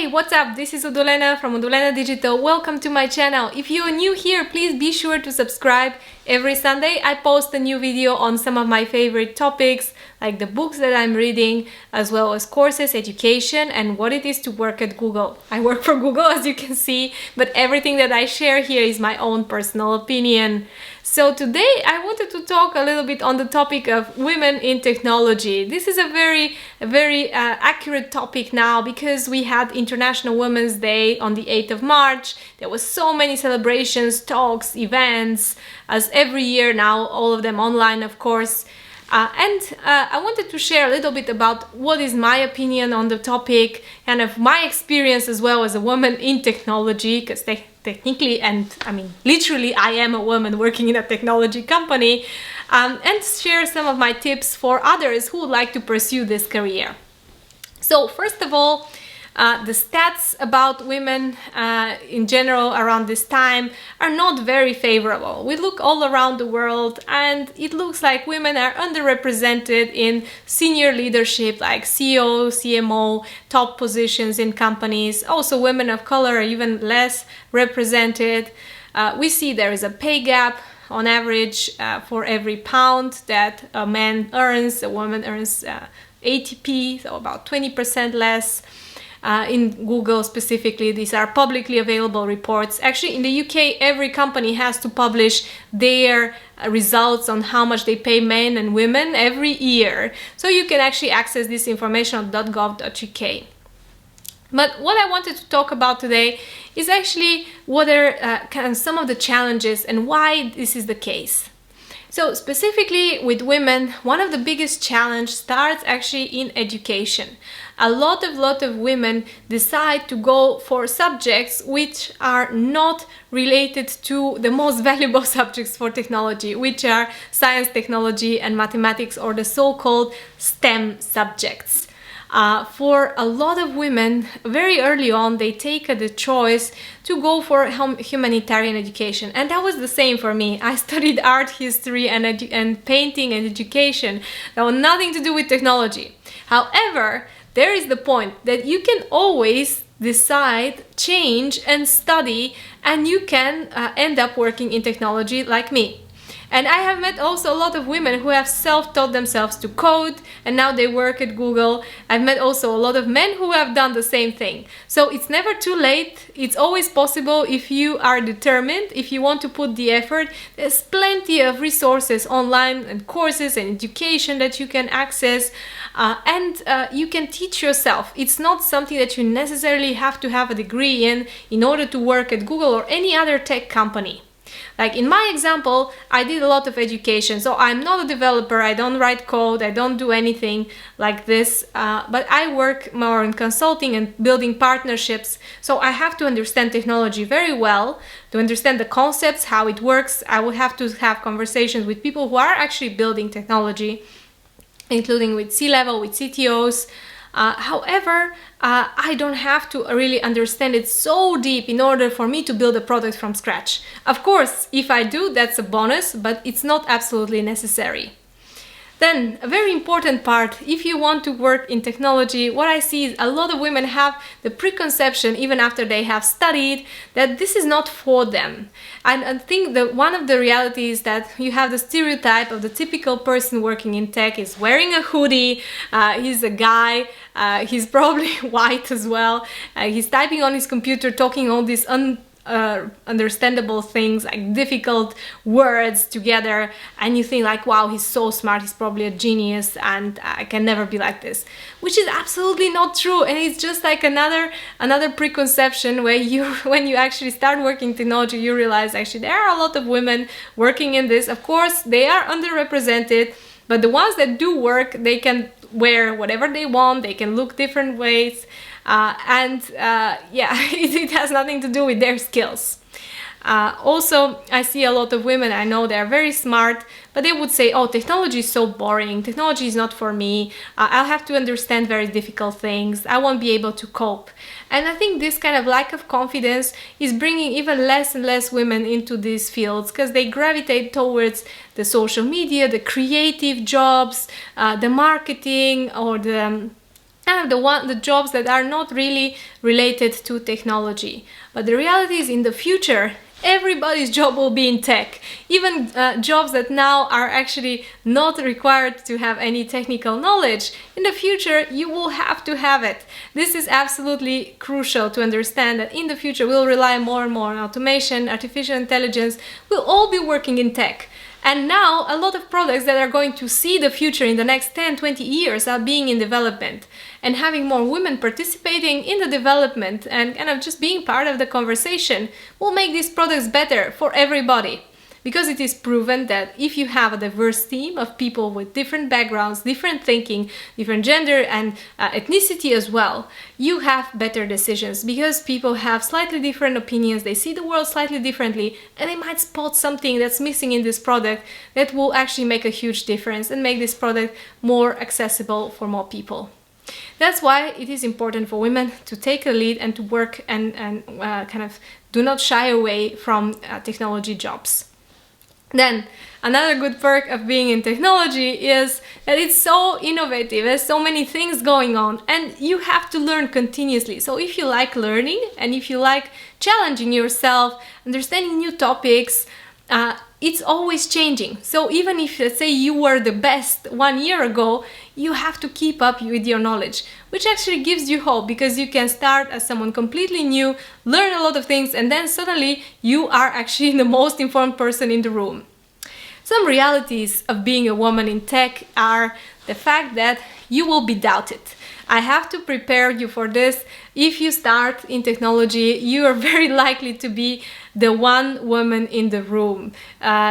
Hey, what's up? This is Udolena from Udolena Digital. Welcome to my channel. If you are new here, please be sure to subscribe. Every Sunday I post a new video on some of my favorite topics, like the books that I'm reading, as well as courses, education, and what it is to work at Google. I work for Google, as you can see, but everything that I share here is my own personal opinion. So today I wanted to talk a little bit on the topic of women in technology. This is a very accurate topic now because we had International Women's Day on the 8th of March. There was so many celebrations, talks, events, as every year now, all of them online, of course. I wanted to share a little bit about what is my opinion on the topic, kind of my experience as well as a woman in technology, because technically, and I mean literally, I am a woman working in a technology company, and share some of my tips for others who would like to pursue this career. So first of all, the stats about women in general around this time are not very favorable. We look all around the world and it looks like women are underrepresented in senior leadership like CEO, CMO, top positions in companies. Also, women of color are even less represented. We see there is a pay gap. On average, for every pound that a man earns, a woman earns ATP, so about 20% less. In Google specifically, these are publicly available reports. Actually, in the UK, every company has to publish their results on how much they pay men and women every year. So you can actually access this information on .gov.uk. But what I wanted to talk about today is actually what are some of the challenges and why this is the case. So specifically with women, one of the biggest challenges starts actually in education. A lot of women decide to go for subjects which are not related to the most valuable subjects for technology, which are science, technology, and mathematics, or the so-called STEM subjects. For a lot of women, very early on, they take the choice to go for humanitarian education. And that was the same for me. I studied art history and painting and education. That had nothing to do with technology. However, there is the point that you can always decide, change, and study, and you can end up working in technology like me. And I have met also a lot of women who have self-taught themselves to code and now they work at Google. I've met also a lot of men who have done the same thing. So it's never too late. It's always possible if you are determined, if you want to put the effort. There's plenty of resources online and courses and education that you can access and you can teach yourself. It's not something that you necessarily have to have a degree in order to work at Google or any other tech company. Like in my example, I did a lot of education, so I'm not a developer, I don't write code, I don't do anything like this, but I work more in consulting and building partnerships, so I have to understand technology very well, to understand the concepts, how it works. I will have to have conversations with people who are actually building technology, including with C-level, with CTOs. However, I don't have to really understand it so deep in order for me to build a product from scratch. Of course, if I do, that's a bonus, but it's not absolutely necessary. Then, a very important part, if you want to work in technology, what I see is a lot of women have the preconception, even after they have studied, that this is not for them. And I think that one of the realities that you have the stereotype of the typical person working in tech is wearing a hoodie, he's a guy, he's probably white as well, he's typing on his computer, talking all these understandable things like difficult words together, and you think like, wow, he's so smart, he's probably a genius and I can never be like this, which is absolutely not true. And it's just like another preconception where when you actually start working in technology, you realize actually there are a lot of women working in this. Of course, they are underrepresented, but the ones that do work, they can wear whatever they want, they can look different ways, yeah, it has nothing to do with their skills. Also, I see a lot of women, I know they're very smart, but they would say, oh, technology is so boring, technology is not for me, I'll have to understand very difficult things, I won't be able to cope. And I think this kind of lack of confidence is bringing even less and less women into these fields because they gravitate towards the social media, the creative jobs, the marketing, or the and the jobs that are not really related to technology. But the reality is, in the future, everybody's job will be in tech. Even jobs that now are actually not required to have any technical knowledge, in the future you will have to have it. This is absolutely crucial to understand, that in the future we'll rely more and more on automation, artificial intelligence. We'll all be working in tech. And now a lot of products that are going to see the future in the next 10-20 years are being in development. And having more women participating in the development and kind of just being part of the conversation will make these products better for everybody. Because it is proven that if you have a diverse team of people with different backgrounds, different thinking, different gender and ethnicity as well, you have better decisions, because people have slightly different opinions, they see the world slightly differently, and they might spot something that's missing in this product that will actually make a huge difference and make this product more accessible for more people. That's why it is important for women to take a lead and to work and kind of do not shy away from technology jobs. Then another good perk of being in technology is that it's so innovative. There's so many things going on and you have to learn continuously. So if you like learning and if you like challenging yourself, understanding new topics, it's always changing. So even if, let's say, you were the best 1 year ago, you have to keep up with your knowledge, which actually gives you hope, because you can start as someone completely new, learn a lot of things, and then suddenly you are actually the most informed person in the room. Some realities of being a woman in tech are the fact that you will be doubted. I have to prepare you for this. If you start in technology, you are very likely to be the one woman in the room.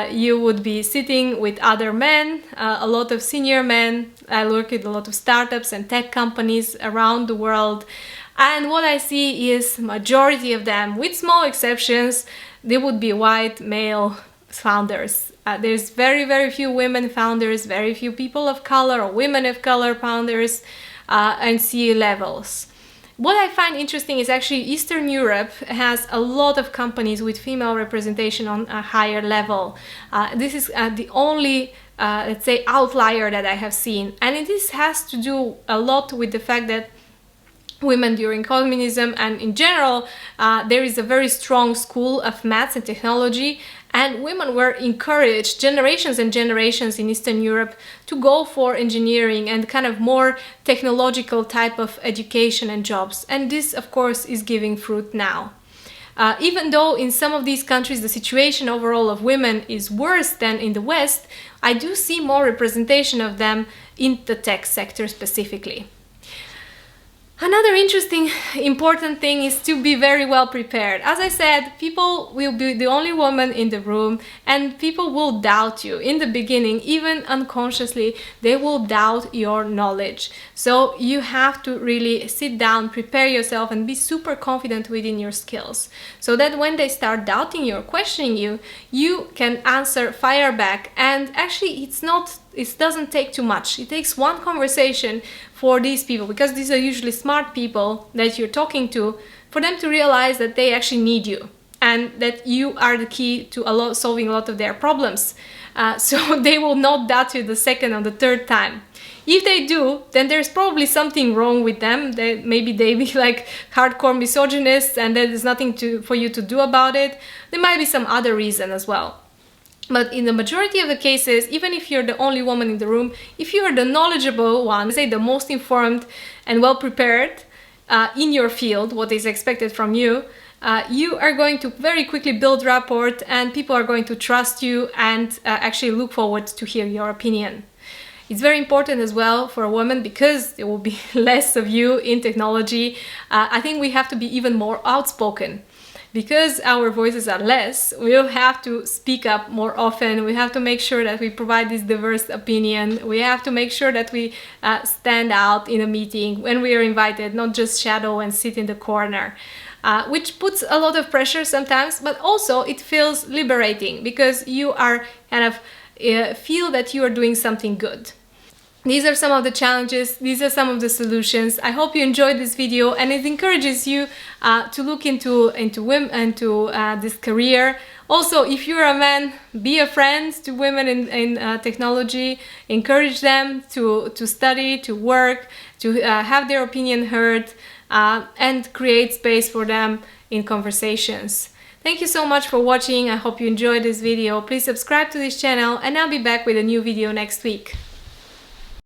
You would be sitting with other men, a lot of senior men. I work with a lot of startups and tech companies around the world. And what I see is majority of them, with small exceptions, they would be white male founders. There's very, very few women founders, very few people of color or women of color founders, and C-levels. What I find interesting is actually Eastern Europe has a lot of companies with female representation on a higher level. This is the only, let's say, outlier that I have seen. And this has to do a lot with the fact that women during communism and in general, there is a very strong school of maths and technology, and women were encouraged, generations and generations in Eastern Europe, to go for engineering and kind of more technological type of education and jobs. And this, of course, is giving fruit now. Even though in some of these countries the situation overall of women is worse than in the West, I do see more representation of them in the tech sector specifically. Another interesting, important thing is to be very well prepared. As I said, people will be the only woman in the room and people will doubt you. In the beginning, even unconsciously, they will doubt your knowledge. So you have to really sit down, prepare yourself and be super confident within your skills. So that when they start doubting you or questioning you, you can answer, fire back. And actually, it doesn't take too much. It takes one conversation for these people, because these are usually smart people that you're talking to, for them to realize that they actually need you and that you are the key to solving a lot of their problems. So they will not doubt you the second or the third time. If they do, then there's probably something wrong with them. Maybe they be like hardcore misogynists and there's nothing for you to do about it. There might be some other reason as well. But in the majority of the cases, even if you're the only woman in the room, if you are the knowledgeable one, say the most informed and well prepared in your field, what is expected from you, you are going to very quickly build rapport and people are going to trust you and actually look forward to hear your opinion. It's very important as well for a woman, because there will be less of you in technology. I think we have to be even more outspoken. Because our voices are less, we'll have to speak up more often. We have to make sure that we provide this diverse opinion. We have to make sure that we stand out in a meeting when we are invited, not just shadow and sit in the corner, which puts a lot of pressure sometimes, but also it feels liberating because you are kind of feel that you are doing something good. These are some of the challenges, these are some of the solutions. I hope you enjoyed this video and it encourages you to look into women, into this career. Also, if you're a man, be a friend to women in technology, encourage them to study, to work, to have their opinion heard, and create space for them in conversations. Thank you so much for watching. I hope you enjoyed this video. Please subscribe to this channel, and I'll be back with a new video next week.